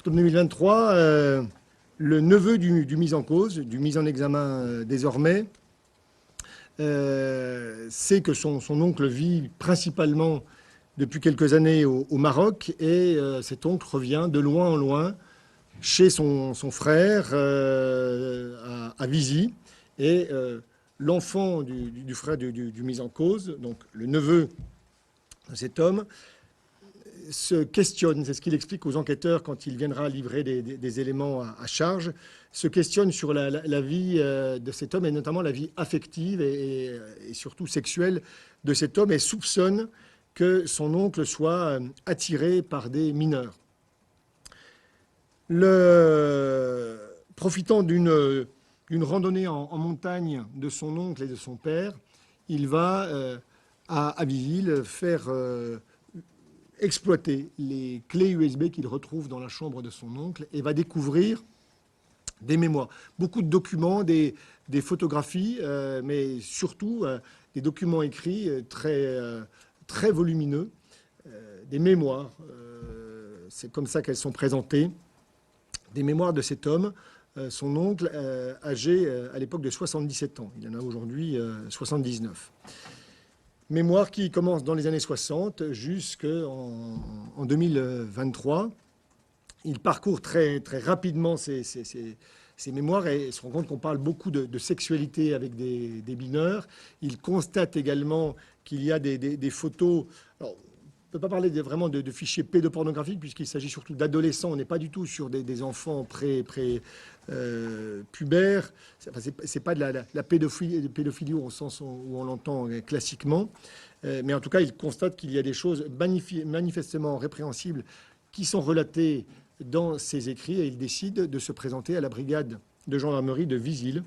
octobre 2023, le neveu du mis en cause, du mis en examen désormais, sait que son oncle vit principalement depuis quelques années au Maroc et cet oncle revient de loin en loin chez son frère à Vizy. Et l'enfant du frère du mis en cause, donc le neveu de cet homme, se questionne, c'est ce qu'il explique aux enquêteurs quand il viendra livrer des éléments à charge, se questionne sur la vie de cet homme et notamment la vie affective et surtout sexuelle de cet homme et soupçonne que son oncle soit attiré par des mineurs. Profitant d'une randonnée en montagne de son oncle et de son père, il va à Abbeville faire exploiter les clés USB qu'il retrouve dans la chambre de son oncle et va découvrir des mémoires, beaucoup de documents, des photographies, mais surtout des documents écrits très volumineux, des mémoires, c'est comme ça qu'elles sont présentées, des mémoires de cet homme, son oncle, âgé à l'époque de 77 ans. Il en a aujourd'hui 79. Mémoire qui commence dans les années 60 jusqu'en 2023. Il parcourt très rapidement ces mémoires et se rend compte qu'on parle beaucoup de sexualité avec des mineurs. Il constate également qu'il y a des photos. Alors, on ne peut pas parler vraiment de fichiers pédopornographiques puisqu'il s'agit surtout d'adolescents. On n'est pas du tout sur des enfants pubères. C'est pas de la pédophilie au sens où on l'entend classiquement. Mais en tout cas, il constate qu'il y a des choses manifestement répréhensibles qui sont relatées dans ses écrits et il décide de se présenter à la brigade de gendarmerie de Vizy,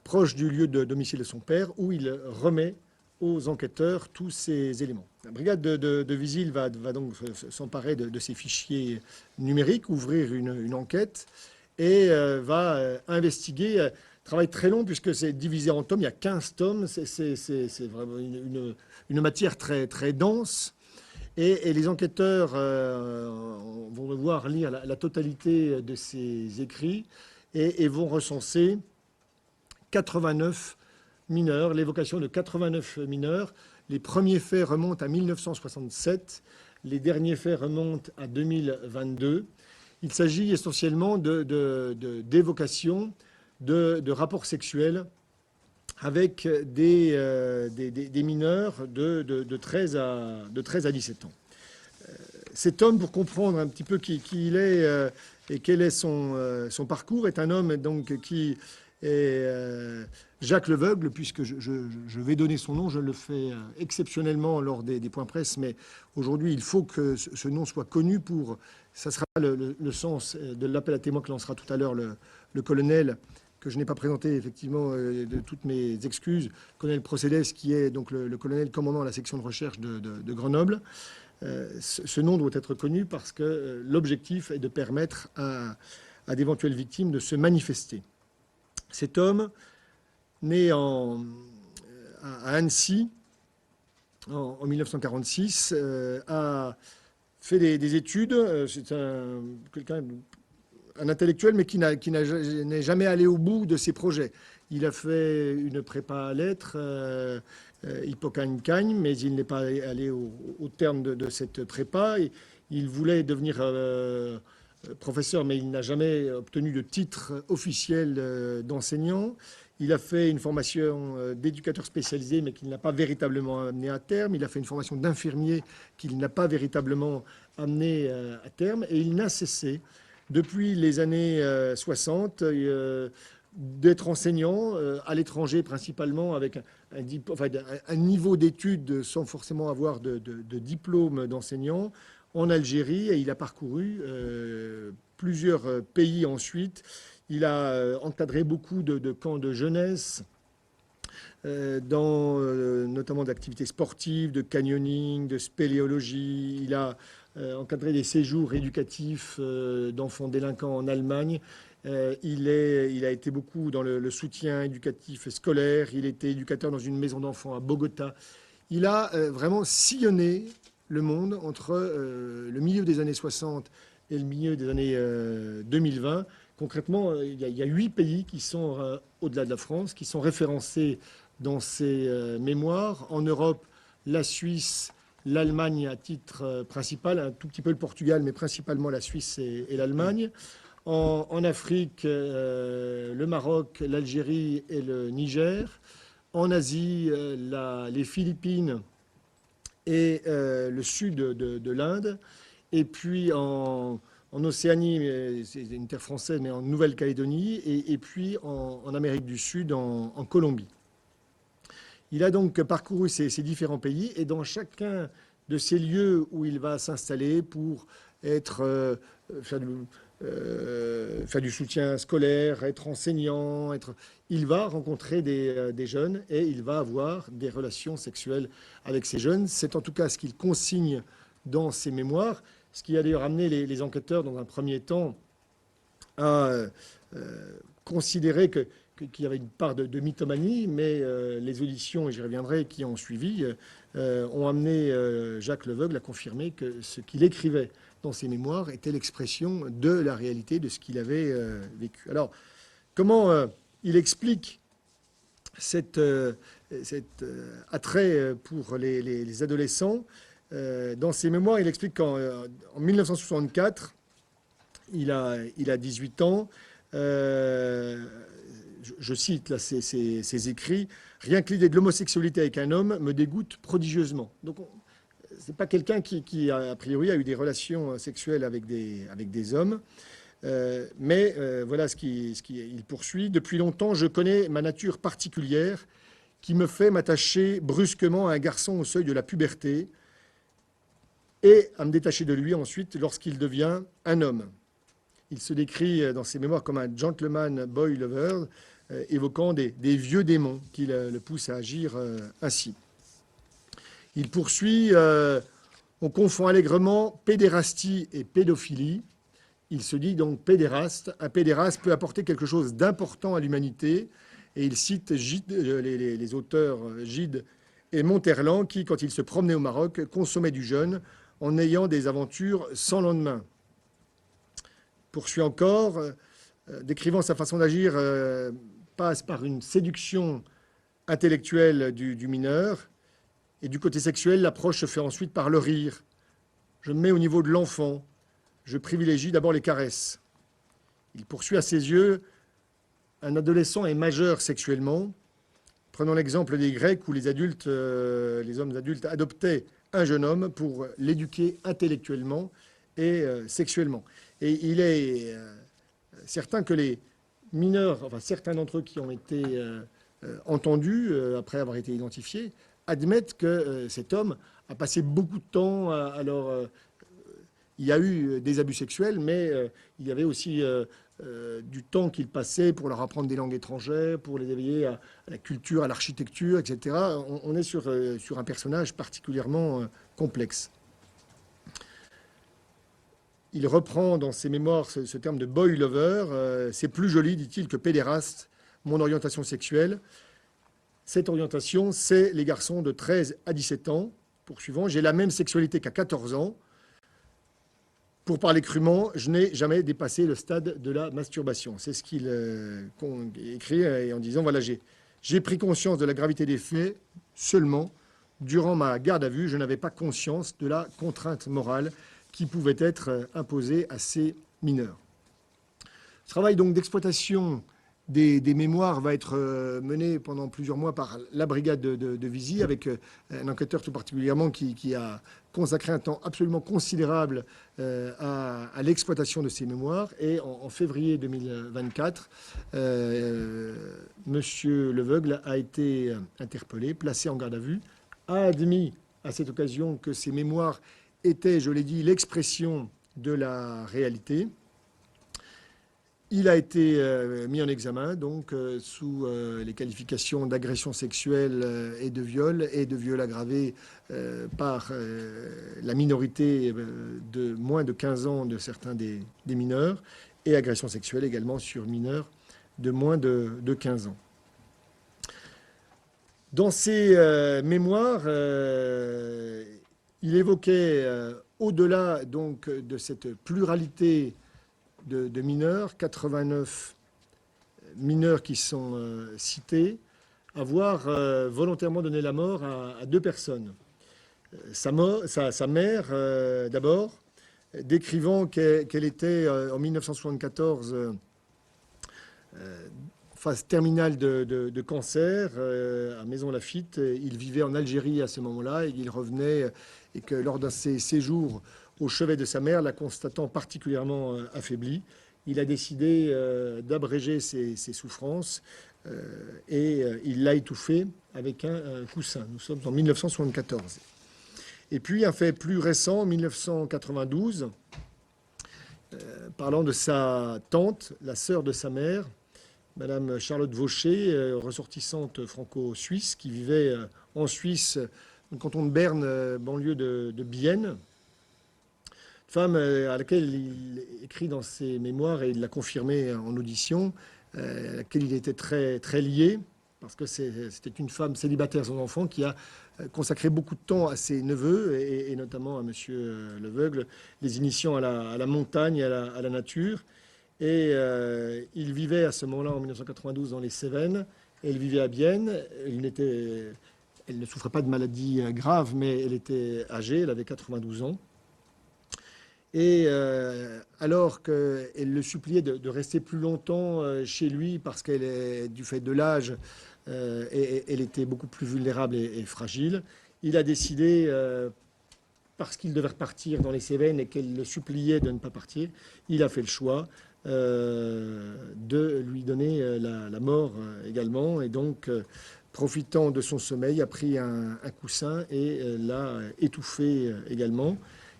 proche du lieu de domicile de son père, où il remet aux enquêteurs tous ces éléments. La brigade de Vizy va donc s'emparer de ces fichiers numériques, ouvrir une enquête et va investiguer. Travail très long puisque c'est divisé en tomes, il y a 15 tomes, c'est vraiment une matière très dense. Et les enquêteurs vont devoir lire la totalité de ces écrits et vont recenser 89 mineurs, l'évocation de 89 mineurs. Les premiers faits remontent à 1967, les derniers faits remontent à 2022. Il s'agit essentiellement d'évocations de rapports sexuels avec des mineurs de 13 à 17 ans. Cet homme, pour comprendre un petit peu qui il est et quel est son parcours, est un homme donc, qui est Jacques Leveugle, puisque je vais donner son nom, je le fais exceptionnellement lors des points presse, mais aujourd'hui, il faut que ce nom soit connu ça sera le sens de l'appel à témoins que lancera tout à l'heure le colonel, que je n'ai pas présenté effectivement de toutes mes excuses, colonel Procédès, qui est donc le colonel commandant à la section de recherche de Grenoble. Ce nom doit être connu parce que l'objectif est de permettre à d'éventuelles victimes de se manifester. Cet homme, né à Annecy en 1946, a fait des études. C'est un intellectuel, mais qui n'est jamais allé au bout de ses projets. Il a fait une prépa à lettres, Hippocagne-Cagne, mais il n'est pas allé au terme de cette prépa. Il voulait devenir professeur, mais il n'a jamais obtenu de titre officiel d'enseignant. Il a fait une formation d'éducateur spécialisé, mais qu'il n'a pas véritablement amené à terme. Il a fait une formation d'infirmier qu'il n'a pas véritablement amené à terme. Et il n'a cessé, depuis les années 60, d'être enseignant à l'étranger principalement, avec un niveau d'études sans forcément avoir de diplôme d'enseignant, en Algérie, et il a parcouru plusieurs pays ensuite. Il a encadré beaucoup de camps de jeunesse, notamment d'activités sportives, de canyoning, de spéléologie. Il a encadré des séjours éducatifs d'enfants délinquants en Allemagne. Il a été beaucoup dans le soutien éducatif scolaire. Il était éducateur dans une maison d'enfants à Bogota. Il a vraiment sillonné le monde entre le milieu des années 60 et le milieu des années 2020. Concrètement, il y a 8 pays qui sont, au-delà de la France, qui sont référencés dans ces mémoires. En Europe, la Suisse, l'Allemagne à titre principal, un tout petit peu le Portugal, mais principalement la Suisse et l'Allemagne. En Afrique, le Maroc, l'Algérie et le Niger. En Asie, les Philippines et le sud de l'Inde. Et puis en Océanie, c'est une terre française, mais en Nouvelle-Calédonie. Et puis en Amérique du Sud, en Colombie. Il a donc parcouru ces différents pays et dans chacun de ces lieux où il va s'installer pour faire du soutien scolaire, être enseignant, il va rencontrer des jeunes et il va avoir des relations sexuelles avec ces jeunes. C'est en tout cas ce qu'il consigne dans ses mémoires, ce qui a d'ailleurs amené les enquêteurs dans un premier temps à considérer qu'il y avait une part de mythomanie, mais les auditions, et j'y reviendrai, qui ont suivi, ont amené Jacques Leveugle à confirmer que ce qu'il écrivait dans ses mémoires était l'expression de la réalité de ce qu'il avait vécu. Alors, comment il explique cet attrait pour les adolescents? Dans ses mémoires, il explique qu'en 1964, il a 18 ans. Je cite là ses écrits, « Rien que l'idée de l'homosexualité avec un homme me dégoûte prodigieusement. » Donc, ce n'est pas quelqu'un qui, a priori, a eu des relations sexuelles avec des hommes. Mais voilà ce qu'il poursuit. « Depuis longtemps, je connais ma nature particulière qui me fait m'attacher brusquement à un garçon au seuil de la puberté et à me détacher de lui ensuite lorsqu'il devient un homme. » Il se décrit dans ses mémoires comme un gentleman boy lover, évoquant des vieux démons qui le poussent à agir ainsi. Il poursuit, on confond allègrement pédérastie et pédophilie. Il se dit donc pédéraste. Un pédéraste peut apporter quelque chose d'important à l'humanité. Et il cite les auteurs Gide et Monterland qui, quand ils se promenaient au Maroc, consommaient du jeûne en ayant des aventures sans lendemain. Poursuit encore, décrivant sa façon d'agir, passe par une séduction intellectuelle du mineur. Et du côté sexuel, l'approche se fait ensuite par le rire. Je me mets au niveau de l'enfant. Je privilégie d'abord les caresses. Il poursuit à ses yeux, un adolescent est majeur sexuellement. Prenons l'exemple des Grecs où les hommes adultes adoptaient un jeune homme pour l'éduquer intellectuellement et sexuellement. Et il est certain que les mineurs, enfin certains d'entre eux qui ont été entendus après avoir été identifiés, admettent que cet homme a passé beaucoup de temps. Il y a eu des abus sexuels, mais il y avait aussi du temps qu'il passait pour leur apprendre des langues étrangères, pour les éveiller à la culture, à l'architecture, etc. On est sur un personnage particulièrement complexe. Il reprend dans ses mémoires ce terme de boy lover. C'est plus joli, dit-il, que pédéraste, mon orientation sexuelle. Cette orientation, c'est les garçons de 13 à 17 ans. Poursuivant, j'ai la même sexualité qu'à 14 ans. Pour parler crûment, je n'ai jamais dépassé le stade de la masturbation. C'est ce qu'il écrit en disant, voilà, j'ai pris conscience de la gravité des faits seulement durant ma garde à vue. Je n'avais pas conscience de la contrainte morale qui pouvait être imposée à ces mineurs. Ce travail donc d'exploitation des mémoires va être mené pendant plusieurs mois par la brigade de Visy, avec un enquêteur tout particulièrement qui a consacré un temps absolument considérable à l'exploitation de ces mémoires. Et en février 2024, Monsieur Leveugle a été interpellé, placé en garde à vue, a admis à cette occasion que ces mémoires étaient, je l'ai dit, l'expression de la réalité. Il a été mis en examen donc sous les qualifications d'agression sexuelle et de viol aggravé par la minorité de moins de 15 ans de certains des mineurs, et agression sexuelle également sur mineurs de moins de 15 ans. Dans ses mémoires, il évoquait au-delà donc de cette pluralité de mineurs, 89 mineurs qui sont cités, avoir volontairement donné la mort à 2 personnes. Sa mère, d'abord, décrivant qu'elle était en 1974 phase terminale de cancer à Maison Lafitte. Il vivait en Algérie à ce moment-là et il revenait et que lors de ses séjours au chevet de sa mère, la constatant particulièrement affaiblie, il a décidé d'abréger ses souffrances et il l'a étouffée avec un coussin. Nous sommes en 1974. Et puis un fait plus récent, en 1992, parlant de sa tante, la sœur de sa mère, Madame Charlotte Vaucher, ressortissante franco-suisse, qui vivait en Suisse, dans le canton de Berne, banlieue de Bienne. Femme à laquelle il écrit dans ses mémoires, et il l'a confirmé en audition, à laquelle il était très, très lié, parce que c'était une femme célibataire sans enfant qui a consacré beaucoup de temps à ses neveux, et notamment à Monsieur Leveugle, les initiant à la montagne, à la nature. Et il vivait à ce moment-là, en 1992, dans les Cévennes. Elle vivait à Bienne. Elle ne souffrait pas de maladie grave, mais elle était âgée, elle avait 92 ans. Et alors qu'elle le suppliait de rester plus longtemps chez lui, parce qu'elle est, du fait de l'âge, elle était beaucoup plus vulnérable et fragile, il a décidé, parce qu'il devait repartir dans les Cévennes et qu'elle le suppliait de ne pas partir, il a fait le choix de lui donner la mort également. Et donc, profitant de son sommeil, a pris un coussin et l'a étouffé également.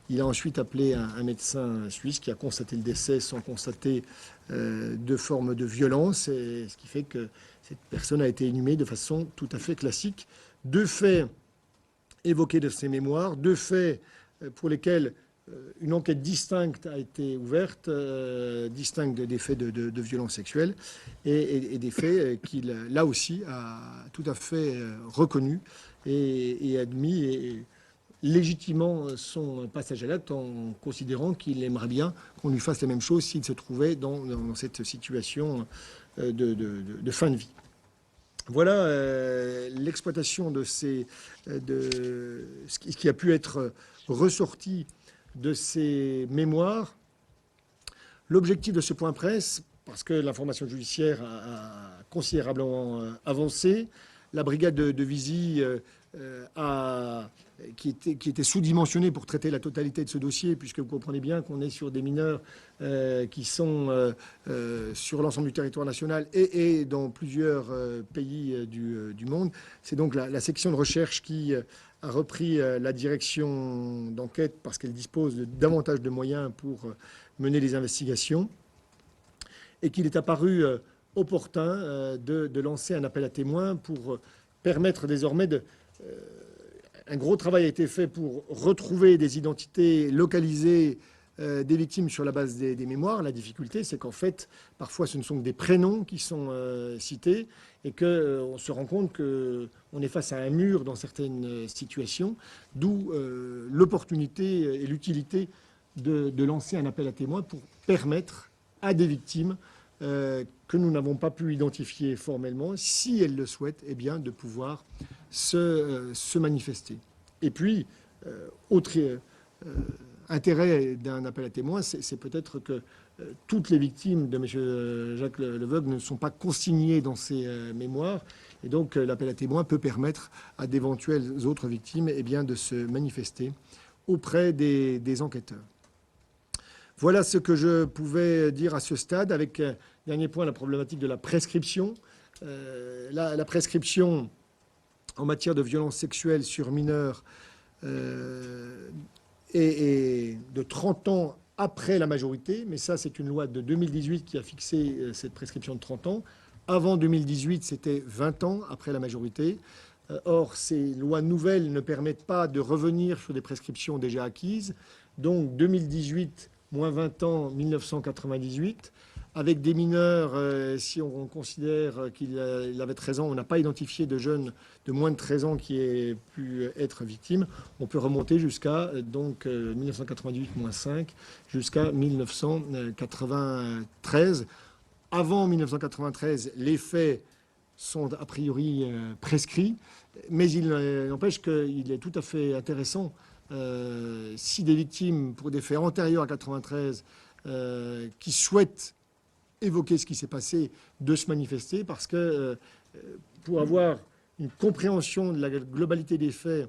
Il a ensuite appelé un médecin suisse qui a constaté le décès sans constater de forme de violence, et ce qui fait que cette personne a été inhumée de façon tout à fait classique. 2 faits évoqués de ses mémoires, 2 faits pour lesquels une enquête distincte a été ouverte, distincte des faits de violence sexuelle, et des faits qu'il, là aussi, a tout à fait reconnus et admis, et légitimement son passage à l'acte, en considérant qu'il aimerait bien qu'on lui fasse la même chose s'il se trouvait dans cette situation de fin de vie. Voilà l'exploitation de ce qui a pu être ressorti de ces mémoires. L'objectif de ce point presse, parce que l'information judiciaire a considérablement avancé, la brigade de Visy qui était sous-dimensionnée pour traiter la totalité de ce dossier, puisque vous comprenez bien qu'on est sur des mineurs qui sont sur l'ensemble du territoire national et dans plusieurs pays du monde. C'est donc la section de recherche qui a repris la direction d'enquête, parce qu'elle dispose de davantage de moyens pour mener les investigations, et qu'il est apparu opportun de lancer un appel à témoins pour permettre désormais un gros travail a été fait pour retrouver des identités localisées des victimes sur la base des mémoires. La difficulté, c'est qu'en fait, parfois, ce ne sont que des prénoms qui sont cités, et qu'on se rend compte qu'on est face à un mur dans certaines situations, d'où l'opportunité et l'utilité de lancer un appel à témoins pour permettre à des victimes que nous n'avons pas pu identifier formellement, si elles le souhaitent, eh bien, de pouvoir se manifester. Et puis, autre intérêt d'un appel à témoins, c'est peut-être que toutes les victimes de M. Jacques Leveugle ne sont pas consignées dans ces mémoires, et donc l'appel à témoins peut permettre à d'éventuelles autres victimes, eh bien, de se manifester auprès des enquêteurs. Voilà ce que je pouvais dire à ce stade. Avec dernier point, la problématique de la prescription. La prescription en matière de violences sexuelles sur mineurs est de 30 ans après la majorité, mais ça, c'est une loi de 2018 qui a fixé cette prescription de 30 ans. Avant 2018, c'était 20 ans après la majorité. Or, ces lois nouvelles ne permettent pas de revenir sur des prescriptions déjà acquises. Donc, 2018 moins 20 ans, 1998. avec des mineurs, si on considère qu'il avait 13 ans, on n'a pas identifié de jeunes de moins de 13 ans qui aient pu être victimes, on peut remonter jusqu'à 1998-5 jusqu'à 1993. Avant 1993, les faits sont a priori prescrits, mais il n'empêche qu'il est tout à fait intéressant, si des victimes pour des faits antérieurs à 93 qui souhaitent évoquer ce qui s'est passé, de se manifester, parce que pour avoir une compréhension de la globalité des faits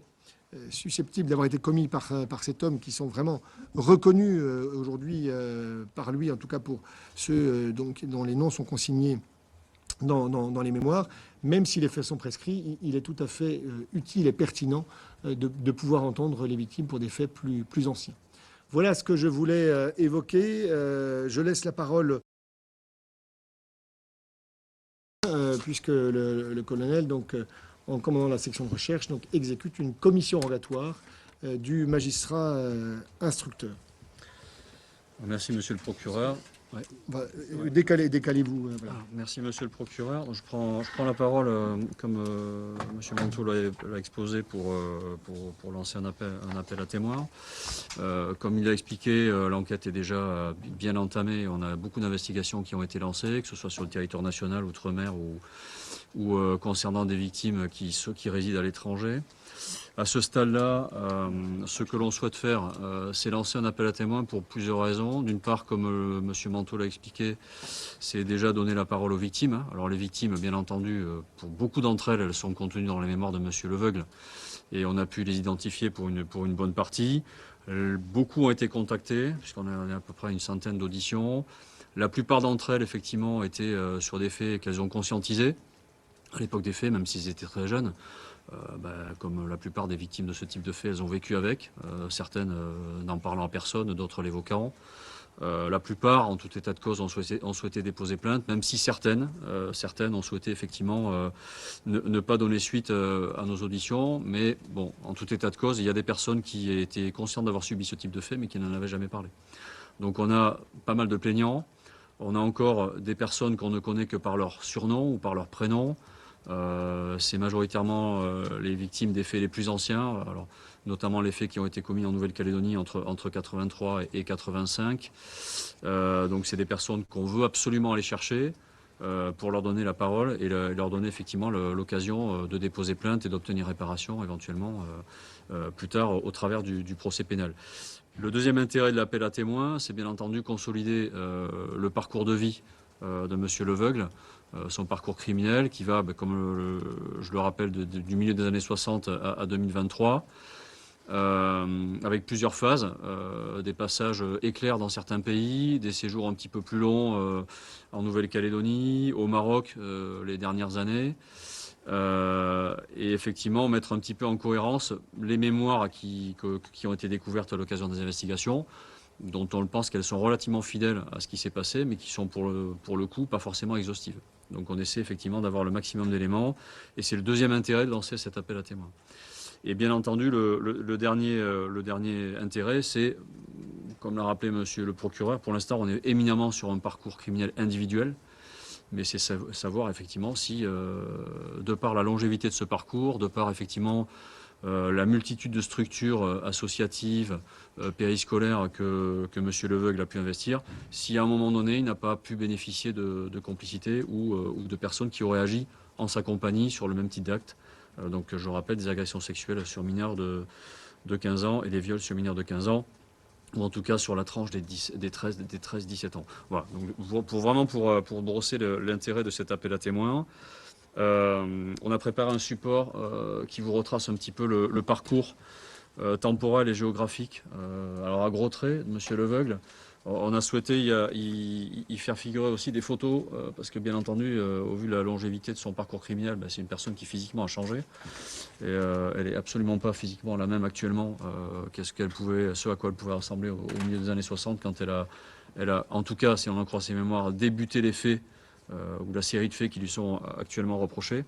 susceptibles d'avoir été commis par cet homme, qui sont vraiment reconnus aujourd'hui par lui, en tout cas pour ceux dont les noms sont consignés dans les mémoires, même si les faits sont prescrits, il est tout à fait utile et pertinent de pouvoir entendre les victimes pour des faits plus anciens. Voilà ce que je voulais évoquer. Je laisse la parole puisque le colonel, en commandant la section de recherche, exécute une commission rogatoire du magistrat instructeur. Merci, monsieur le procureur. Ouais. Décalez-vous. Voilà. Merci, monsieur le procureur. Je prends la parole, comme monsieur Manteau l'a exposé, pour lancer un appel à témoins. Comme il l'a expliqué, l'enquête est déjà bien entamée. On a beaucoup d'investigations qui ont été lancées, que ce soit sur le territoire national, outre-mer ou concernant des victimes qui résident à l'étranger. À ce stade-là, ce que l'on souhaite faire, c'est lancer un appel à témoins pour plusieurs raisons. D'une part, comme M. Manteau l'a expliqué, c'est déjà donner la parole aux victimes. Alors les victimes, bien entendu, pour beaucoup d'entre elles, elles sont contenues dans les mémoires de M. Leveugle. Et on a pu les identifier pour une bonne partie. Beaucoup ont été contactés, puisqu'on a à peu près une centaine d'auditions. La plupart d'entre elles, effectivement, étaient sur des faits qu'elles ont conscientisés à l'époque des faits, même s'ils étaient très jeunes. Comme la plupart des victimes de ce type de faits, elles ont vécu avec, certaines n'en parlant à personne, d'autres l'évoquant. La plupart, en tout état de cause, ont souhaité déposer plainte, même si certaines ont souhaité effectivement ne pas donner suite à nos auditions. Mais bon, en tout état de cause, il y a des personnes qui étaient conscientes d'avoir subi ce type de fait, mais qui n'en avaient jamais parlé. Donc on a pas mal de plaignants. On a encore des personnes qu'on ne connaît que par leur surnom ou par leur prénom. C'est majoritairement les victimes des faits les plus anciens, alors, notamment les faits qui ont été commis en Nouvelle-Calédonie entre 83 et 85. Donc c'est des personnes qu'on veut absolument aller chercher pour leur donner la parole et leur donner effectivement l'occasion de déposer plainte et d'obtenir réparation éventuellement plus tard au travers du procès pénal. Le deuxième intérêt de l'appel à témoins, c'est bien entendu consolider le parcours de vie de M. Leveugle, son parcours criminel qui va, comme je le rappelle, du milieu des années 60 à 2023, avec plusieurs phases, des passages éclairs dans certains pays, des séjours un petit peu plus longs en Nouvelle-Calédonie, au Maroc les dernières années. Et effectivement mettre un petit peu en cohérence les mémoires qui ont été découvertes à l'occasion des investigations, dont on pense qu'elles sont relativement fidèles à ce qui s'est passé, mais qui sont pour le coup pas forcément exhaustives. Donc on essaie effectivement d'avoir le maximum d'éléments, et c'est le deuxième intérêt de lancer cet appel à témoins. Et bien entendu, le dernier intérêt, c'est, comme l'a rappelé monsieur le procureur, pour l'instant on est éminemment sur un parcours criminel individuel, mais c'est savoir effectivement si, de par la longévité de ce parcours, de par effectivement la multitude de structures associatives, périscolaires que M. Leveugle a pu investir, si à un moment donné il n'a pas pu bénéficier de complicité ou de personnes qui auraient agi en sa compagnie sur le même type d'acte. Donc je rappelle, des agressions sexuelles sur mineurs de 15 ans et des viols sur mineurs de 15 ans, ou en tout cas sur la tranche des 13-17 ans. Voilà, donc pour brosser l'intérêt de cet appel à témoins, on a préparé un support qui vous retrace un petit peu le parcours temporel et géographique. Alors à gros traits, M. Leveugle, on a souhaité y faire figurer aussi des photos, parce que bien entendu, au vu de la longévité de son parcours criminel, c'est une personne qui physiquement a changé. Et elle n'est absolument pas physiquement la même actuellement ce à quoi elle pouvait ressembler au milieu des années 60, quand elle a, en tout cas, si on en croit ses mémoires, débuté les faits, ou la série de faits qui lui sont actuellement reprochés.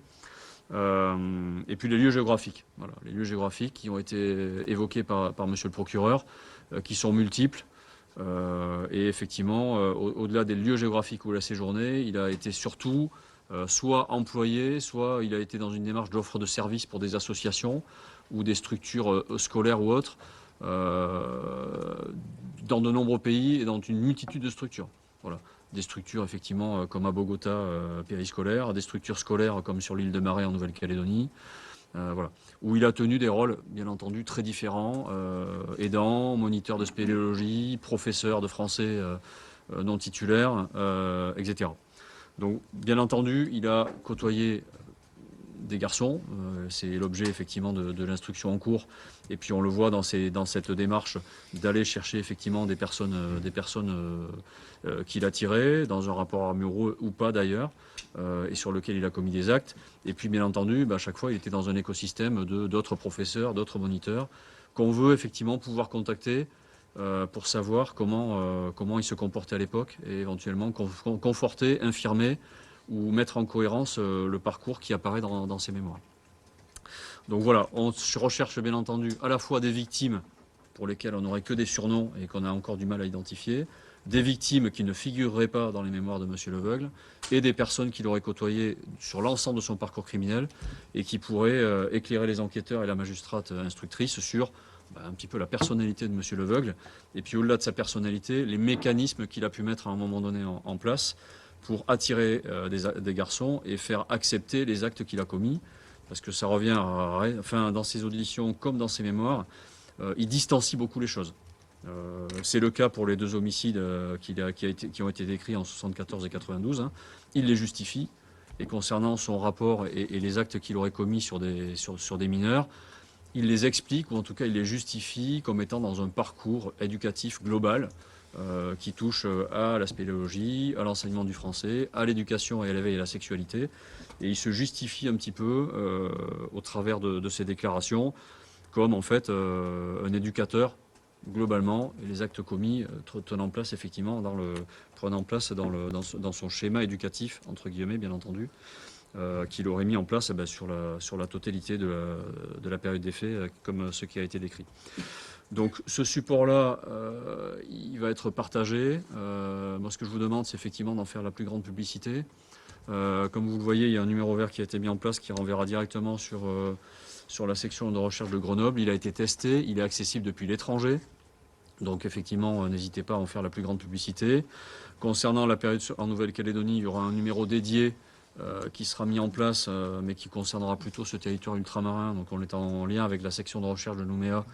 Et puis les lieux géographiques. Voilà, les lieux géographiques qui ont été évoqués par monsieur le procureur, qui sont multiples. Et effectivement, au-delà des lieux géographiques où il a séjourné, il a été surtout soit employé, soit il a été dans une démarche d'offre de services pour des associations ou des structures scolaires ou autres, dans de nombreux pays et dans une multitude de structures. Voilà. Des structures effectivement comme à Bogota, périscolaires, des structures scolaires comme sur l'île de Marais en Nouvelle-Calédonie, voilà. Où il a tenu des rôles bien entendu très différents, aidant, moniteur de spéléologie, professeur de français non titulaire, etc. Donc bien entendu, il a côtoyé des garçons, c'est l'objet effectivement de l'instruction en cours, et puis on le voit dans cette démarche d'aller chercher effectivement des personnes qu'il a tirées, dans un rapport amoureux ou pas d'ailleurs, et sur lequel il a commis des actes. Et puis bien entendu, à chaque fois il était dans un écosystème d'autres professeurs, d'autres moniteurs, qu'on veut effectivement pouvoir contacter pour savoir comment il se comportait à l'époque, et éventuellement conforter, infirmer, ou mettre en cohérence le parcours qui apparaît dans ces mémoires. Donc voilà, on recherche bien entendu à la fois des victimes pour lesquelles on n'aurait que des surnoms et qu'on a encore du mal à identifier, des victimes qui ne figureraient pas dans les mémoires de M. Leveugle, et des personnes qu'il aurait côtoyées sur l'ensemble de son parcours criminel et qui pourraient éclairer les enquêteurs et la magistrate instructrice sur un petit peu la personnalité de M. Leveugle, et puis au-delà de sa personnalité, les mécanismes qu'il a pu mettre à un moment donné en place pour attirer des garçons et faire accepter les actes qu'il a commis. Parce que ça revient dans ses auditions comme dans ses mémoires, il distancie beaucoup les choses. C'est le cas pour les 2 homicides qui ont été décrits en 74 et 92. Hein. Il les justifie. Et concernant son rapport et les actes qu'il aurait commis sur des mineurs, il les explique, ou en tout cas il les justifie comme étant dans un parcours éducatif global, qui touche à la spéléologie, à l'enseignement du français, à l'éducation et à l'éveil et à la sexualité. Et il se justifie un petit peu au travers de ses déclarations comme en fait un éducateur globalement, et les actes commis prenant place effectivement dans son schéma éducatif, entre guillemets bien entendu, qu'il aurait mis en place sur la totalité de la période des faits, comme ce qui a été décrit. Donc ce support-là, il va être partagé. Moi, ce que je vous demande, c'est effectivement d'en faire la plus grande publicité. Comme vous le voyez, il y a un numéro vert qui a été mis en place qui renverra directement sur la section de recherche de Grenoble. Il a été testé, il est accessible depuis l'étranger. Donc effectivement, n'hésitez pas à en faire la plus grande publicité. Concernant la période en Nouvelle-Calédonie, il y aura un numéro dédié qui sera mis en place, mais qui concernera plutôt ce territoire ultramarin. Donc on est en lien avec la section de recherche de Nouméa,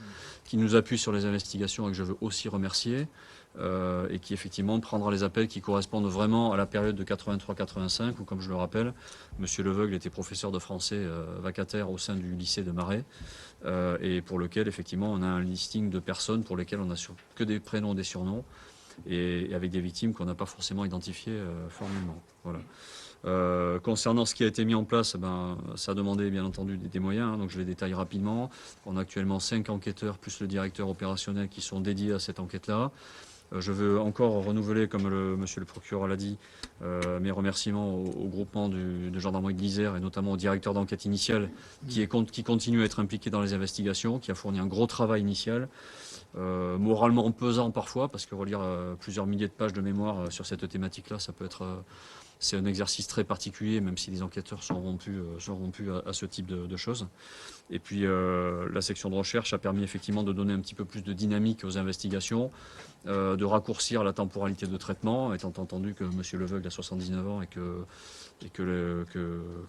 qui nous appuie sur les investigations et que je veux aussi remercier, et qui effectivement prendra les appels qui correspondent vraiment à la période de 83-85, où, comme je le rappelle, M. Leveugle était professeur de français vacataire au sein du lycée de Marais, et pour lequel effectivement on a un listing de personnes pour lesquelles on n'a que des prénoms, des surnoms, et avec des victimes qu'on n'a pas forcément identifiées formellement. Voilà. Concernant ce qui a été mis en place, ça a demandé bien entendu des moyens, hein, donc je les détaille rapidement. On a actuellement 5 enquêteurs plus le directeur opérationnel qui sont dédiés à cette enquête-là. Je veux encore renouveler, comme monsieur le procureur l'a dit, mes remerciements au groupement de gendarmerie de l'Isère et notamment au directeur d'enquête initiale qui continue à être impliqué dans les investigations, qui a fourni un gros travail initial, moralement pesant parfois, parce que relire plusieurs milliers de pages de mémoire sur cette thématique-là, ça peut être... c'est un exercice très particulier, même si les enquêteurs sont rompus à ce type de choses. Et puis la section de recherche a permis effectivement de donner un petit peu plus de dynamique aux investigations, de raccourcir la temporalité de traitement, étant entendu que M. Leveugle a 79 ans et que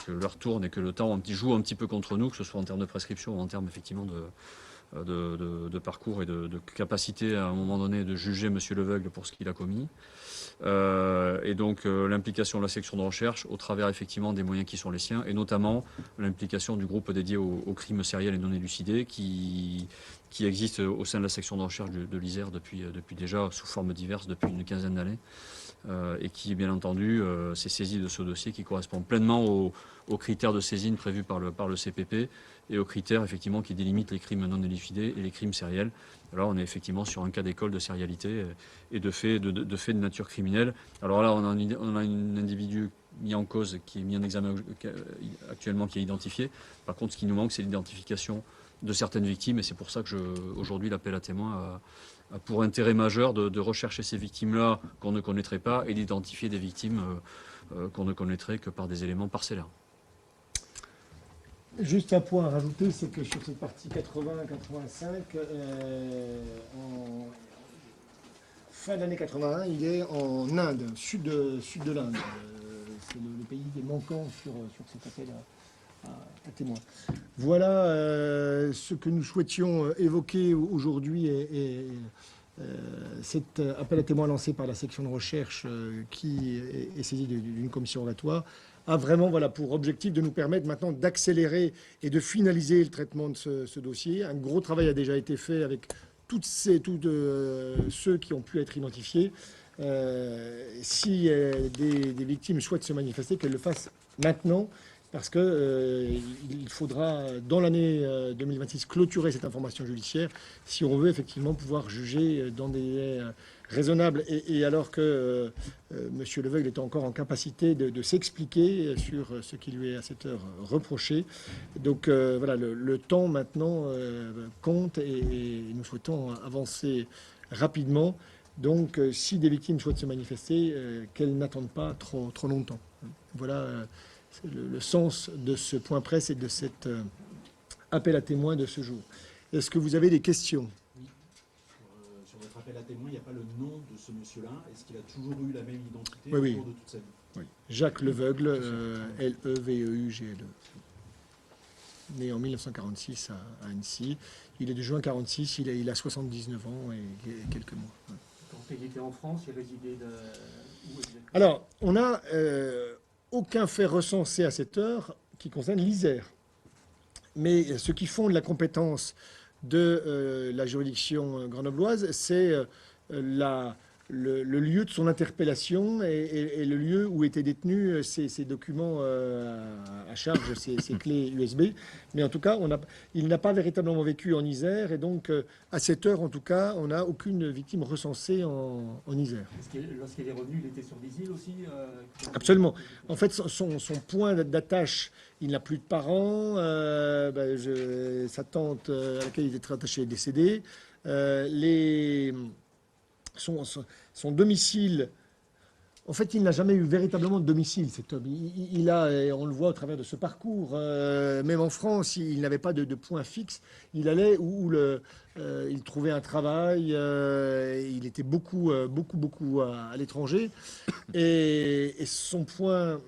l'heure tourne et que le temps joue un petit peu contre nous, que ce soit en termes de prescription ou en termes effectivement de parcours et de capacité à un moment donné de juger M. Leveugle pour ce qu'il a commis. Et donc l'implication de la section de recherche au travers effectivement des moyens qui sont les siens, et notamment l'implication du groupe dédié aux crimes sériels et non élucidés qui existe au sein de la section de recherche de l'Isère depuis déjà sous formes diverses depuis une quinzaine d'années, et qui bien entendu s'est saisi de ce dossier qui correspond pleinement aux critères de saisine prévus par le CPP et aux critères effectivement qui délimitent les crimes non élucidés et les crimes sériels. Alors on est effectivement sur un cas d'école de sérialité et de fait de nature criminelle. Alors là on a un individu mis en cause, qui est mis en examen actuellement, qui est identifié. Par contre ce qui nous manque, c'est l'identification de certaines victimes. Et c'est pour ça que aujourd'hui, l'appel à témoins a pour intérêt majeur de rechercher ces victimes-là qu'on ne connaîtrait pas et d'identifier des victimes qu'on ne connaîtrait que par des éléments parcellaires. Juste un point à rajouter, c'est que sur cette partie 80-85, en fin d'année 81, il est en Inde, sud de l'Inde. C'est le pays qui est manquant sur cet appel à témoins. Voilà ce que nous souhaitions évoquer aujourd'hui et cet appel à témoins lancé par la section de recherche qui est saisie d'une commission rogatoire a vraiment pour objectif de nous permettre maintenant d'accélérer et de finaliser le traitement de ce dossier. Un gros travail a déjà été fait avec tous ceux qui ont pu être identifiés. Si des victimes souhaitent se manifester, qu'elles le fassent maintenant, parce qu'il faudra, dans l'année 2026, clôturer cette information judiciaire si on veut effectivement pouvoir juger dans des délais raisonnables. Et alors que M. Leveugle est encore en capacité de s'expliquer sur ce qui lui est à cette heure reproché. Donc voilà, le temps maintenant compte et nous souhaitons avancer rapidement. Donc si des victimes souhaitent se manifester, qu'elles n'attendent pas trop longtemps. Voilà le sens de ce point presse et de cet appel à témoins de ce jour. Est-ce que vous avez des questions? Oui. Sur votre appel à témoins, il n'y a pas le nom de ce monsieur-là. Est-ce qu'il a toujours eu la même identité au cours de toute sa vie? Oui. Jacques Leveugle, L-E-V-E-U-G-L-E. Né en 1946 à Annecy. Il est de juin 1946, il a 79 ans et quelques mois. Quand il était en France, il résidait où exactement? Alors, on n'a aucun fait recensé à cette heure qui concerne l'Isère. Mais ce qui fonde la compétence de la juridiction grenobloise, c'est le lieu de son interpellation et le lieu où étaient détenus ces documents à charge, ces clés USB. Mais en tout cas, il n'a pas véritablement vécu en Isère. Et donc, à cette heure, en tout cas, on n'a aucune victime recensée en Isère. Lorsqu'il est revenu, il était sur des îles aussi Absolument. En fait, son point d'attache, il n'a plus de parents. Sa tante à laquelle il était attaché est décédée. Son domicile, en fait, il n'a jamais eu véritablement de domicile, cet homme. Il a, et on le voit au travers de ce parcours, même en France, il n'avait pas de point fixe. Il allait où il trouvait un travail, il était beaucoup à l'étranger. Et son point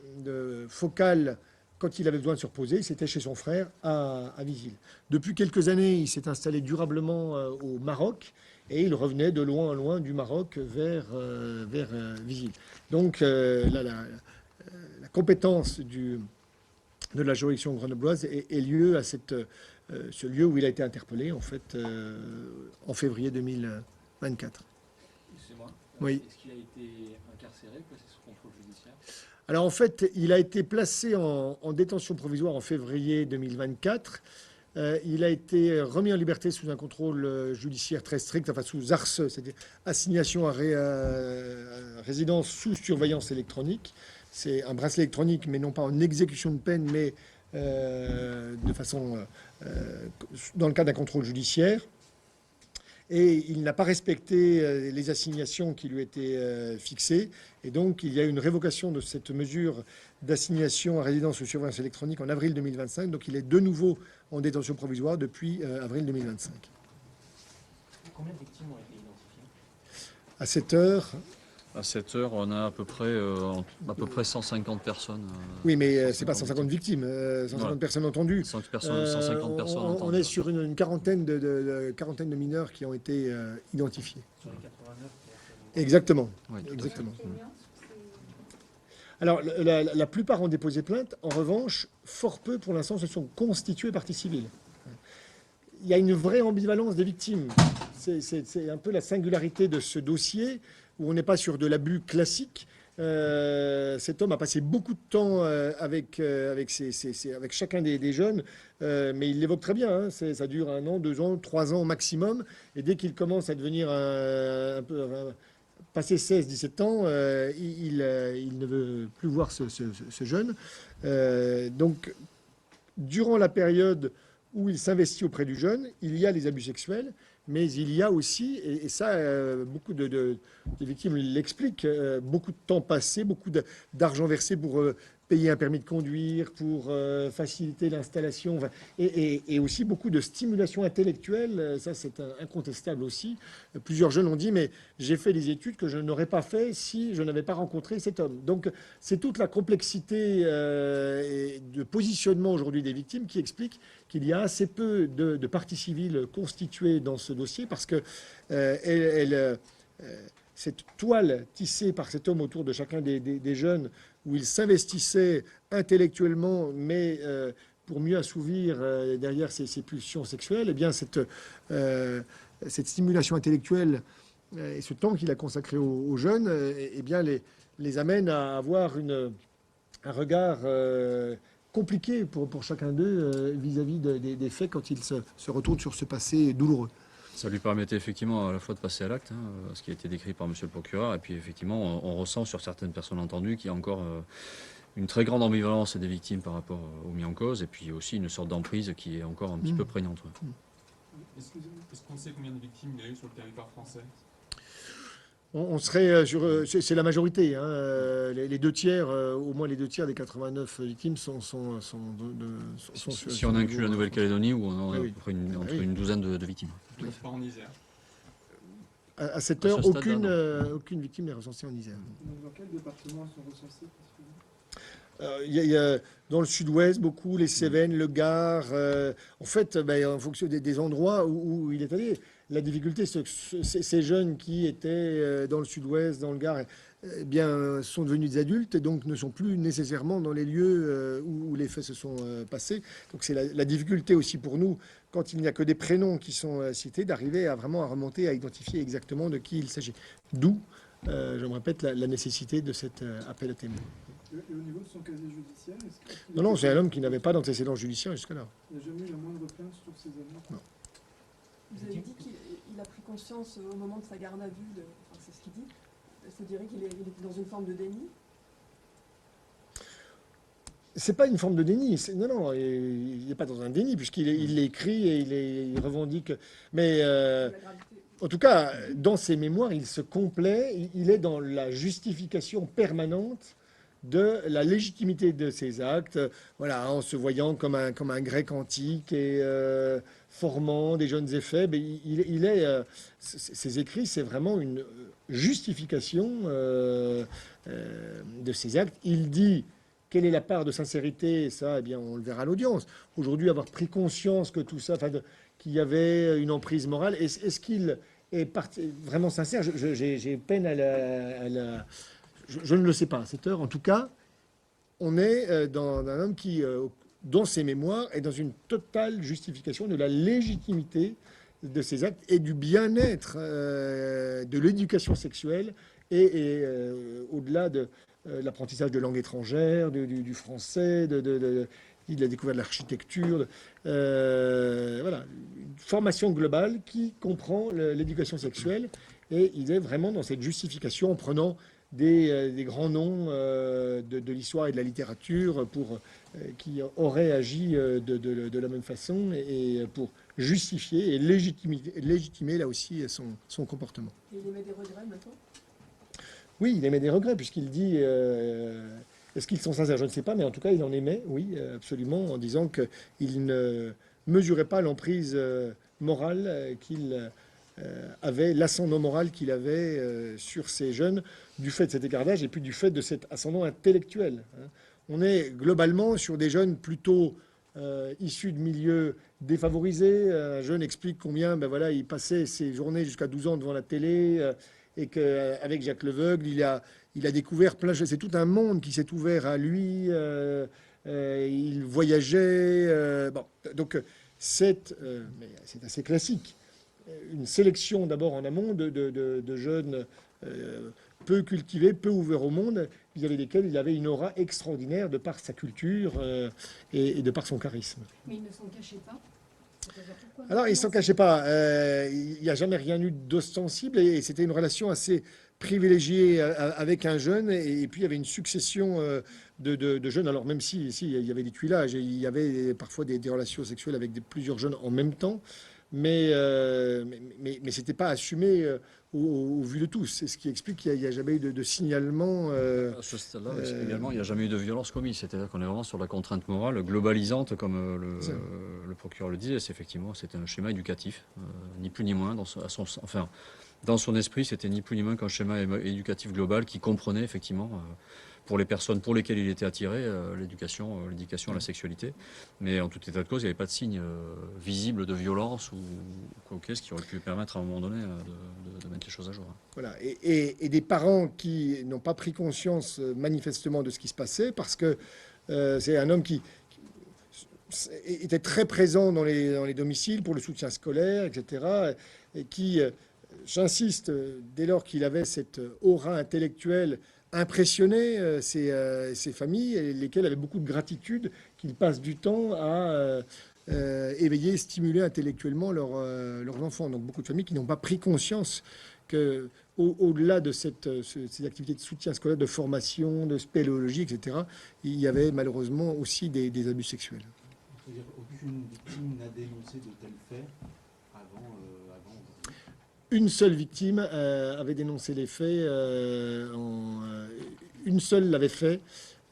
focal, quand il avait besoin de se reposer, c'était chez son frère à Visil. Depuis quelques années, il s'est installé durablement au Maroc. Et il revenait de loin en loin du Maroc vers Visil. Donc la compétence de la juridiction grenobloise est lieu à ce lieu où il a été interpellé en fait en février 2024. Excusez-moi. Oui. Est-ce qu'il a été incarcéré, placé sous contrôle judiciaire? Alors en fait, il a été placé en détention provisoire en février 2024. Il a été remis en liberté sous un contrôle judiciaire très strict, enfin sous ARSE, c'est-à-dire assignation à résidence sous surveillance électronique. C'est un bracelet électronique, mais non pas en exécution de peine, mais de façon dans le cadre d'un contrôle judiciaire. Et il n'a pas respecté les assignations qui lui étaient fixées. Et donc, il y a eu une révocation de cette mesure d'assignation à résidence sous surveillance électronique en avril 2025. Donc, il est de nouveau en détention provisoire depuis avril 2025. Combien de victimes ont été identifiées? À cette heure... À cette heure, on a à peu près 150 personnes. Oui, mais ce n'est pas 150 victimes, 150 personnes entendues. 150 personnes entendues. On est sur une quarantaine de mineurs qui ont été identifiés. Sur les 89 Exactement. Oui, tout à Exactement. fait. Alors, la plupart ont déposé plainte. En revanche, fort peu, pour l'instant, se sont constitués partie civile. Il y a une vraie ambivalence des victimes. C'est un peu la singularité de ce dossier, où on n'est pas sur de l'abus classique. Cet homme a passé beaucoup de temps avec chacun des jeunes, mais il l'évoque très bien. Hein, ça dure 1 an, 2 ans, 3 ans maximum. Et dès qu'il commence à devenir un peu... passé 16-17 ans, il ne veut plus voir ce jeune. Donc, durant la période où il s'investit auprès du jeune, il y a les abus sexuels, mais il y a aussi, et ça, beaucoup des victimes l'expliquent, beaucoup de temps passé, beaucoup d'argent versé pour payer un permis de conduire, pour faciliter l'installation, enfin, et aussi beaucoup de stimulation intellectuelle. Ça, c'est incontestable aussi. Plusieurs jeunes ont dit, mais j'ai fait des études que je n'aurais pas fait si je n'avais pas rencontré cet homme. Donc, c'est toute la complexité de positionnement aujourd'hui des victimes qui explique qu'il y a assez peu de parties civiles constituées dans ce dossier parce que cette toile tissée par cet homme autour de chacun des jeunes, où il s'investissait intellectuellement, mais pour mieux assouvir derrière ses pulsions sexuelles, eh bien cette stimulation intellectuelle et ce temps qu'il a consacré aux jeunes, eh bien les amène à avoir un regard compliqué pour chacun d'eux vis-à-vis des faits quand ils se retournent sur ce passé douloureux. Ça lui permettait effectivement à la fois de passer à l'acte, ce qui a été décrit par monsieur le procureur, et puis effectivement on ressent sur certaines personnes entendues qu'il y a encore une très grande ambivalence des victimes par rapport aux mis en cause, et puis aussi une sorte d'emprise qui est encore un petit peu prégnante. Est-ce qu'on sait combien de victimes il y a eu sur le territoire français ? On serait sur... C'est la majorité. Hein. Les 2 tiers, au moins les 2 tiers des 89 victimes sont si on inclut la Nouvelle-Calédonie, où on a à peu près entre une douzaine de victimes. Pas en Isère. À cette heure, aucune victime n'est recensée en Isère. Dans quel département sont recensés ? Il y a dans le sud-ouest beaucoup, les Cévennes, le Gard. En fait, en fonction des endroits où il est allé, la difficulté, c'est que ces jeunes qui étaient dans le sud-ouest, dans le Gard, sont devenus des adultes et donc ne sont plus nécessairement dans les lieux où les faits se sont passés. Donc c'est la difficulté aussi pour nous, quand il n'y a que des prénoms qui sont cités, d'arriver à vraiment remonter, à identifier exactement de qui il s'agit. D'où, je me répète, la nécessité de cet appel à témoins. Et au niveau de son casier judiciaire, Non, c'est un homme qui n'avait pas d'antécédents judiciaires jusque-là. Il n'y a jamais eu la moindre plainte sur ces années. Non. Vous avez dit qu'il a pris conscience au moment de sa garde à vue, c'est ce qu'il dit. Ça dirait qu'il était dans une forme de déni. C'est pas une forme de déni. Non, il n'est pas dans un déni puisqu'il l'écrit et il revendique. Mais en tout cas, dans ses mémoires, il se complaît. Il est dans la justification permanente de la légitimité de ses actes, voilà, en se voyant comme un grec antique et formant des jeunes effets. Mais ses écrits, c'est vraiment une justification de ses actes. Il dit quelle est la part de sincérité, ça, eh bien, on le verra à l'audience. Aujourd'hui, avoir pris conscience que tout ça, qu'il y avait une emprise morale, est-ce qu'il est vraiment sincère? J'ai peine à la je ne le sais pas à cette heure. En tout cas, on est dans un homme qui, dans ses mémoires, est dans une totale justification de la légitimité de ses actes et du bien-être de l'éducation sexuelle et au-delà de l'apprentissage de langue étrangère, du français, il a découvert de l'architecture. Voilà, une formation globale qui comprend l'éducation sexuelle et il est vraiment dans cette justification en prenant des grands noms de l'histoire et de la littérature qui auraient agi de la même façon et pour justifier et légitimer là aussi son comportement. Et il émet des regrets maintenant ? Oui, il émet des regrets puisqu'il dit est-ce qu'ils sont sincères? Je ne sais pas, mais en tout cas il en émet, oui, absolument, en disant qu'il ne mesurait pas l'emprise morale qu'il avait, l'ascendant moral qu'il avait sur ces jeunes du fait de cet écart d'âge et puis du fait de cet ascendant intellectuel. On est globalement sur des jeunes plutôt issus de milieux défavorisés. Un jeune explique combien il passait ses journées jusqu'à 12 ans devant la télé et qu'avec Jacques Leveugle, il a découvert plein de choses. C'est tout un monde qui s'est ouvert à lui. Il voyageait. Donc c'est assez classique. Une sélection d'abord en amont de jeunes peu cultivés, peu ouverts au monde, vis-à-vis desquels il avait une aura extraordinaire de par sa culture et de par son charisme. Mais il ne s'en cachait pas. Alors, il ne s'en cachait pas. Il n'y a jamais rien eu d'ostensible et c'était une relation assez privilégié avec un jeune, et puis il y avait une succession de jeunes. Alors même si il y avait des tuilages, et il y avait parfois des relations sexuelles avec plusieurs jeunes en même temps, mais c'était pas assumé au vu de tous. C'est ce qui explique qu'il n'y a jamais eu de signalement. À ce stade-là, également, il n'y a jamais eu de violence commise. C'est-à-dire qu'on est vraiment sur la contrainte morale globalisante, comme le procureur le disait. Effectivement, c'était un schéma éducatif, ni plus ni moins. Dans son esprit, c'était ni plus ni moins qu'un schéma éducatif global qui comprenait effectivement, pour les personnes pour lesquelles il était attiré, l'éducation à la sexualité. Mais en tout état de cause, il n'y avait pas de signe visible de violence ou quoi ce qui aurait pu permettre à un moment donné de mettre les choses à jour. Voilà. Et des parents qui n'ont pas pris conscience manifestement de ce qui se passait, parce que c'est un homme qui était très présent dans les domiciles pour le soutien scolaire, etc. Et qui, j'insiste, dès lors qu'il avait cette aura intellectuelle, impressionnait ces familles, lesquelles avaient beaucoup de gratitude qu'il passe du temps à éveiller, stimuler intellectuellement leurs enfants. Donc beaucoup de familles qui n'ont pas pris conscience que au-delà de ces activités de soutien scolaire, de formation, de spéléologie, etc., il y avait malheureusement aussi des abus sexuels. C'est-à-dire aucune victime n'a dénoncé de tels faits avant aujourd'hui. Une seule victime avait dénoncé les faits. Une seule l'avait fait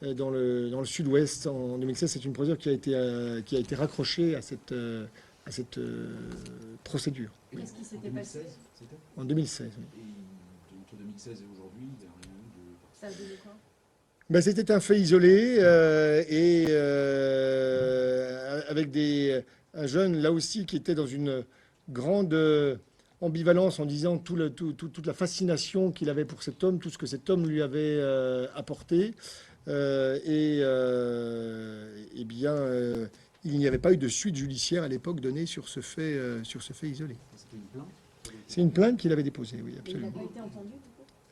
dans le sud-ouest en 2016. C'est une procédure qui a été raccrochée à cette procédure. Qu'est-ce qui s'était passé En 2016. Oui. Et entre 2016 et aujourd'hui, il n'y a rien eu de... Ça a donné quoi? Ben, c'était un fait isolé avec un jeune, là aussi, qui était dans une grande ambivalence en disant toute la fascination qu'il avait pour cet homme, tout ce que cet homme lui avait apporté. Il n'y avait pas eu de suite judiciaire à l'époque donnée sur ce fait isolé. C'était une plainte? C'est une plainte qu'il avait déposée, oui, absolument. Il n'a pas été entendu, du coup?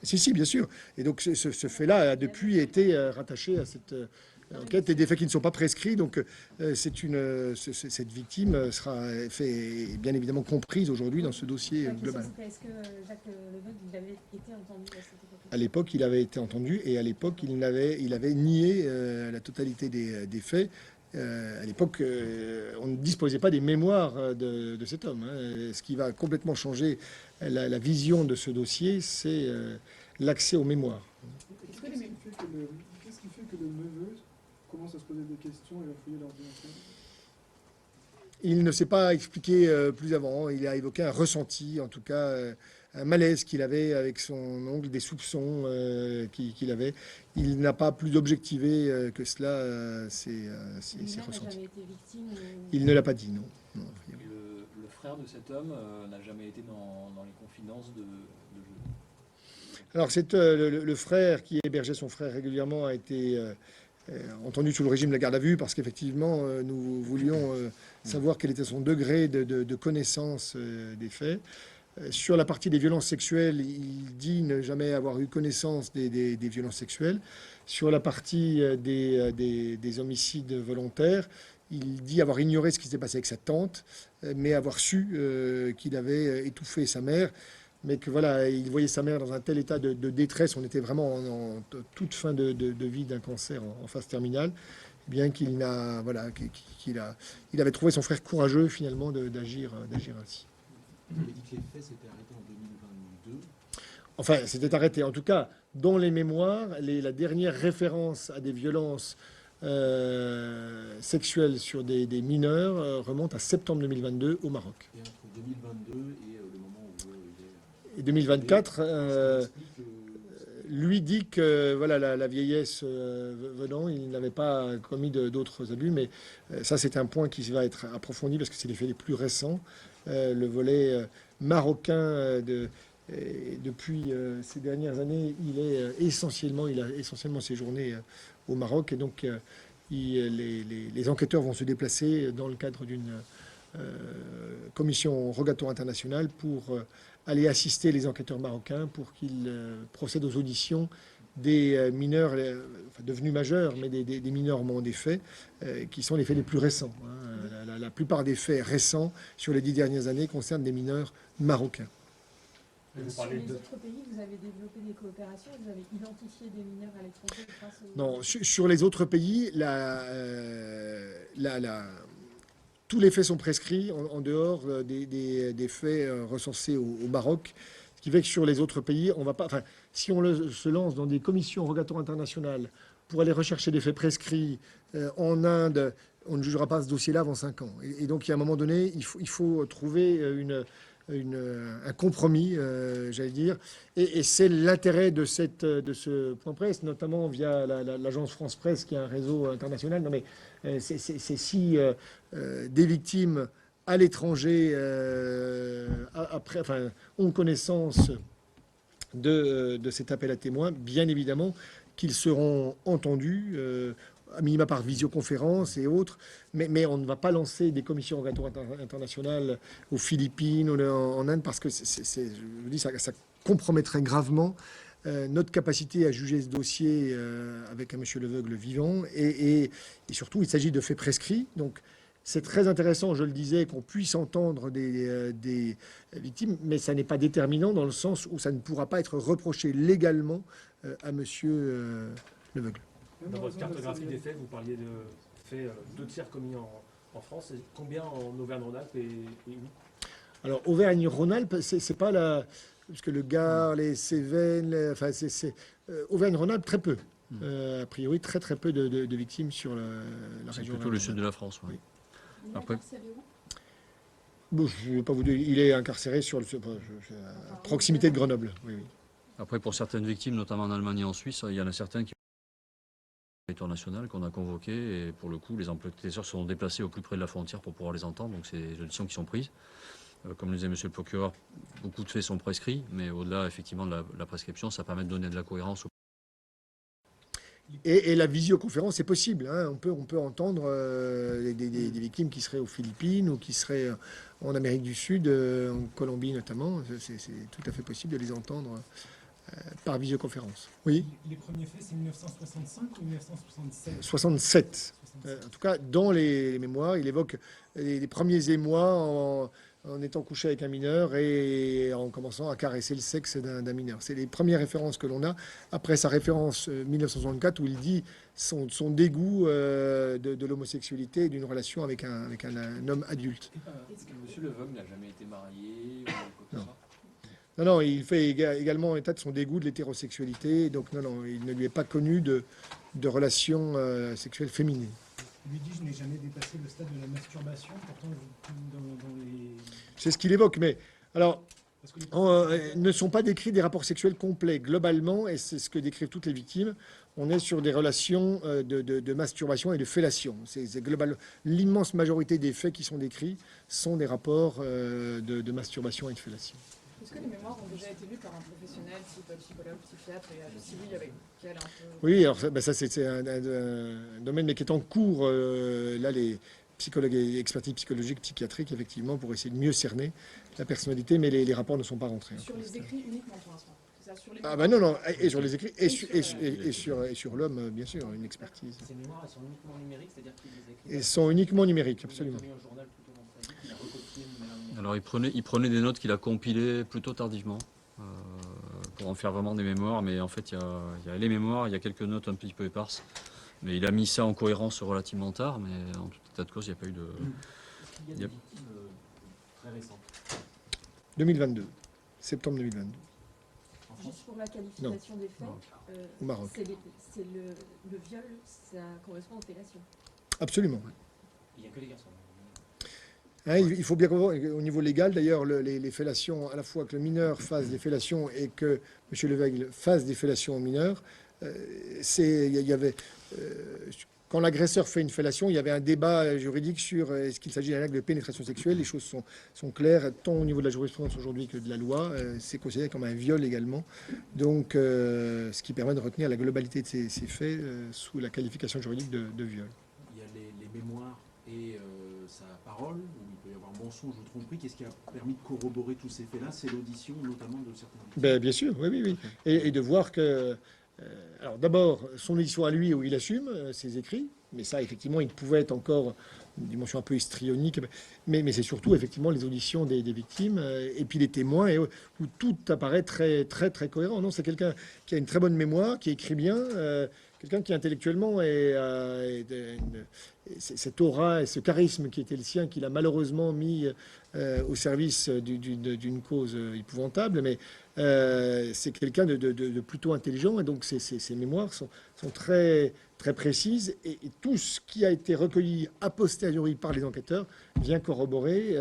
Si, bien sûr. Et donc ce fait-là a depuis été rattaché à cette enquête, et des faits qui ne sont pas prescrits. Donc cette victime sera bien évidemment comprise aujourd'hui dans ce dossier global. Est-ce que Jacques Leveuve avait été entendu à cette époque? À l'époque, il avait été entendu, et à l'époque, il avait nié la totalité des faits. À l'époque, on ne disposait pas des mémoires de cet homme. Ce qui va complètement changer la vision de ce dossier, c'est l'accès aux mémoires. Qu'est-ce qui fait que le neveu commence à se poser des questions et à fouiller l'ordinateur? Il ne s'est pas expliqué plus avant. Il a évoqué un ressenti, en tout cas un malaise qu'il avait avec son oncle, des soupçons qu'il avait. Il n'a pas plus objectivé que cela ses ressentis. Il ne l'a pas dit, non. Le frère de cet homme n'a jamais été dans les confidences de Alors le frère qui hébergeait son frère régulièrement a été entendu sous le régime de la garde à vue, parce qu'effectivement nous voulions savoir quel était son degré de connaissance des faits. Sur la partie des violences sexuelles, il dit ne jamais avoir eu connaissance des violences sexuelles. Sur la partie des homicides volontaires, il dit avoir ignoré ce qui s'était passé avec sa tante, mais avoir su qu'il avait étouffé sa mère, mais que voilà, il voyait sa mère dans un tel état de détresse. On était vraiment en toute fin de vie d'un cancer en phase terminale, bien qu'il avait trouvé son frère courageux finalement d'agir ainsi. Vous avez dit que les faits s'étaient arrêtés en 2022. Enfin, c'était arrêté. En tout cas, dans les mémoires, la dernière référence à des violences sexuelles sur des mineurs remonte à septembre 2022 au Maroc. Et entre 2022 et le moment où il est... Et 2024, lui dit que voilà, la vieillesse venant, il n'avait pas commis d'autres abus, mais ça c'est un point qui va être approfondi parce que c'est les faits les plus récents. Le volet marocain depuis ces dernières années, il a essentiellement séjourné au Maroc, et donc les enquêteurs vont se déplacer dans le cadre d'une commission rogatoire internationale pour aller assister les enquêteurs marocains pour qu'ils procèdent aux auditions des mineurs, devenus majeurs, mais des mineurs au moment des faits, qui sont les faits les plus récents. La plupart des faits récents sur les 10 dernières années concernent des mineurs marocains. Vous Sur parlez les de... autres pays, vous avez développé des coopérations, vous avez identifié des mineurs à l'étranger grâce au... Non, sur les autres pays, tous les faits sont prescrits en dehors des faits recensés au Maroc. Ce qui fait que sur les autres pays, on va pas. Enfin, si on se lance dans des commissions rogatoires internationales pour aller rechercher des faits prescrits en Inde, on ne jugera pas ce dossier-là avant 5 ans. Et donc, il y a un moment donné, il faut trouver un compromis, j'allais dire. Et c'est l'intérêt de ce point presse, notamment via l'agence France Presse, qui est un réseau international. Non, mais c'est si des victimes à l'étranger ont connaissance de cet appel à témoins, bien évidemment qu'ils seront entendus, à minima par visioconférence et autres, mais on ne va pas lancer des commissions rogatoires internationales aux Philippines ou en Inde, parce que je vous dis, ça compromettrait gravement notre capacité à juger ce dossier avec un monsieur Leveugle vivant, et surtout, il s'agit de faits prescrits. Donc, c'est très intéressant, je le disais, qu'on puisse entendre des victimes, mais ça n'est pas déterminant dans le sens où ça ne pourra pas être reproché légalement à monsieur Leveugle. Dans votre cartographie des faits, vous parliez de faits 2 tiers commis en France. Et combien en Auvergne-Rhône-Alpes et où? Alors, Auvergne-Rhône-Alpes, c'est pas la... Parce que le Gard, les Cévennes, Auvergne-Rhône-Alpes, très peu. A priori, très peu de victimes sur la C'est région. plutôt le sud de la France. Oui. Il est Après- incarcéré où? Bon, je ne vais pas vous dire, il est incarcéré à proximité de Grenoble. Oui. Après, pour certaines victimes, notamment en Allemagne et en Suisse, il y en a certaines qui ont territoire national qu'on a convoqué, et pour le coup, les enquêteurs se sont déplacés au plus près de la frontière pour pouvoir les entendre, donc c'est des auditions qui sont prises. Comme le disait monsieur le procureur, beaucoup de faits sont prescrits, mais au-delà effectivement de la prescription, ça permet de donner de la cohérence. Et la visioconférence est possible. Hein. On peut entendre des victimes qui seraient aux Philippines ou qui seraient en Amérique du Sud, en Colombie notamment. C'est tout à fait possible de les entendre par visioconférence. Oui. Les premiers faits, c'est 1965 ou 1967? 67. En tout cas, dans les mémoires, il évoque les premiers émois en étant couché avec un mineur et en commençant à caresser le sexe d'un mineur. C'est les premières références que l'on a. Après sa référence 1964, où il dit son dégoût de l'homosexualité et d'une relation avec un homme adulte. Est-ce que M. Leveugle n'a jamais été marié ou quoi que ce soit? Non, il fait également état de son dégoût de l'hétérosexualité. Donc non, il ne lui est pas connu de relations sexuelles féminines. Il lui dit, je n'ai jamais dépassé le stade de la masturbation, pourtant dans les... C'est ce qu'il évoque, mais alors, Parce que ne sont pas décrits des rapports sexuels complets. Globalement, et c'est ce que décrivent toutes les victimes, on est sur des relations de masturbation et de fellation. C'est global. L'immense majorité des faits qui sont décrits sont des rapports de masturbation et de fellation. Est-ce que les mémoires ont déjà été lues par un professionnel, type psychologue, psychiatre, et si oui, avec quel un peu... Oui, alors ça c'est un domaine mais qui est en cours. Là, les psychologues et expertises psychologiques, psychiatriques, effectivement, pour essayer de mieux cerner la personnalité, mais les rapports ne sont pas rentrés. Sur les écrits uniquement pour l'instant. C'est ça, sur les Ah ben non, et sur les écrits, et sur l'homme, bien sûr, une expertise. Ces mémoires, elles sont uniquement numériques, c'est-à-dire qu'ils les écrivent. Elles sont uniquement numériques, absolument. Il a mis au journal plutôt dans sa vie, il a recopié de manière numérique. Alors il prenait des notes qu'il a compilées plutôt tardivement pour en faire vraiment des mémoires, mais en fait il y a les mémoires, il y a quelques notes un petit peu éparses, mais il a mis ça en cohérence relativement tard, mais en tout état de cause il n'y a pas eu de... Est-ce qu'il y a des victimes très récentes? 2022, septembre 2022, Juste pour la qualification des faits, au Maroc. c'est le viol, ça correspond aux fellations. Absolument. Il n'y a que les garçons. Hein, il faut bien comprendre, au niveau légal, d'ailleurs, les fellations, à la fois que le mineur fasse des fellations et que M. Leveugle fasse des fellations aux mineurs, quand l'agresseur fait une fellation, il y avait un débat juridique sur est-ce qu'il s'agit d'un acte de pénétration sexuelle. Les choses sont claires, tant au niveau de la jurisprudence aujourd'hui que de la loi. C'est considéré comme un viol également. Donc, ce qui permet de retenir la globalité de ces faits sous la qualification juridique de viol. Il y a les mémoires et sa parole, où il peut y avoir mensonge ou tromperie. Qu'est-ce qui a permis de corroborer tous ces faits-là? C'est l'audition, notamment de certaines victimes. Bien sûr, oui. Et de voir que... alors d'abord, son audition à lui, où il assume ses écrits, mais ça, effectivement, il pouvait être encore dimension un peu histrionique, mais c'est surtout effectivement les auditions des victimes et puis les témoins, où tout apparaît très, très, très cohérent. Non, c'est quelqu'un qui a une très bonne mémoire, qui écrit bien, quelqu'un qui intellectuellement cette aura et ce charisme qui était le sien, qu'il a malheureusement mis au service d'une cause épouvantable, mais c'est quelqu'un de plutôt intelligent, et donc ses mémoires sont très, très précises, et tout ce qui a été recueilli a posteriori par les enquêteurs vient corroborer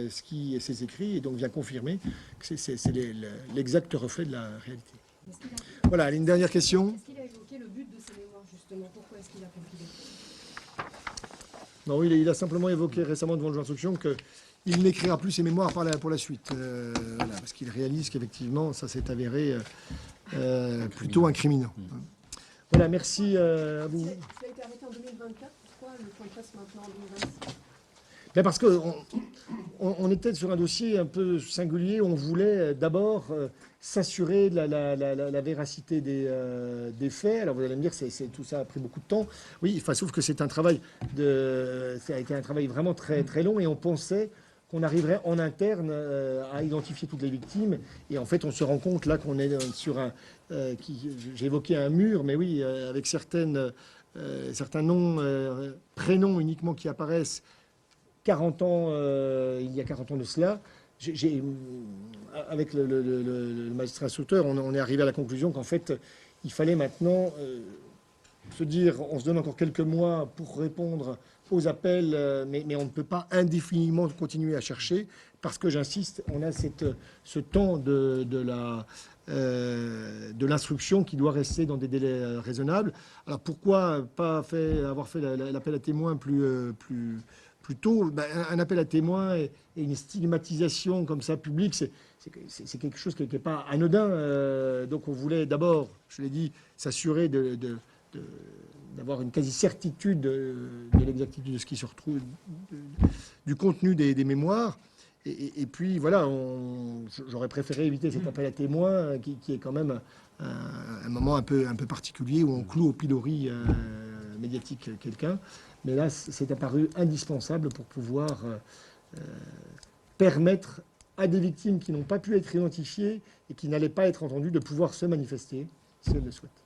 ses écrits, et donc vient confirmer que c'est l'exact reflet de la réalité. Voilà, une dernière question. Est-ce qu'il a évoqué le but de ses mémoires, justement? Pourquoi est-ce qu'il a compilé? Non, il a simplement évoqué récemment devant le juge d'instruction qu'il n'écrira plus ses mémoires pour la suite. Voilà, parce qu'il réalise qu'effectivement, ça s'est avéré plutôt incriminant. Voilà, merci à vous. Ça a été arrêté en 2024. Pourquoi le point de presse maintenant en 2026? Ben parce qu'on était sur un dossier un peu singulier. On voulait d'abord s'assurer de la véracité des faits. Alors vous allez me dire que tout ça a pris beaucoup de temps. Oui, sauf que c'est un travail ça a été un travail vraiment très, très long, et on pensait qu'on arriverait en interne à identifier toutes les victimes. Et en fait, on se rend compte là qu'on est sur j'ai évoqué un mur, mais oui, avec certains noms, prénoms uniquement qui apparaissent 40 ans, il y a 40 ans de cela. Avec le magistrat instructeur, on est arrivé à la conclusion qu'en fait, il fallait maintenant se dire, on se donne encore quelques mois pour répondre aux appels, mais on ne peut pas indéfiniment continuer à chercher, parce que, j'insiste, on a ce temps de l'instruction qui doit rester dans des délais raisonnables. Alors pourquoi pas avoir fait l'appel à témoins plus tôt? Un appel à témoins et une stigmatisation comme ça publique, c'est quelque chose qui n'est pas anodin. Donc on voulait d'abord, je l'ai dit, s'assurer d'avoir une quasi-certitude de l'exactitude de ce qui se retrouve, du contenu des mémoires. Et puis voilà, j'aurais préféré éviter cet appel à témoins qui est quand même un moment un peu particulier où on cloue au pilori médiatique quelqu'un. Mais là, c'est apparu indispensable pour pouvoir permettre à des victimes qui n'ont pas pu être identifiées et qui n'allaient pas être entendues de pouvoir se manifester si elles le souhaitent.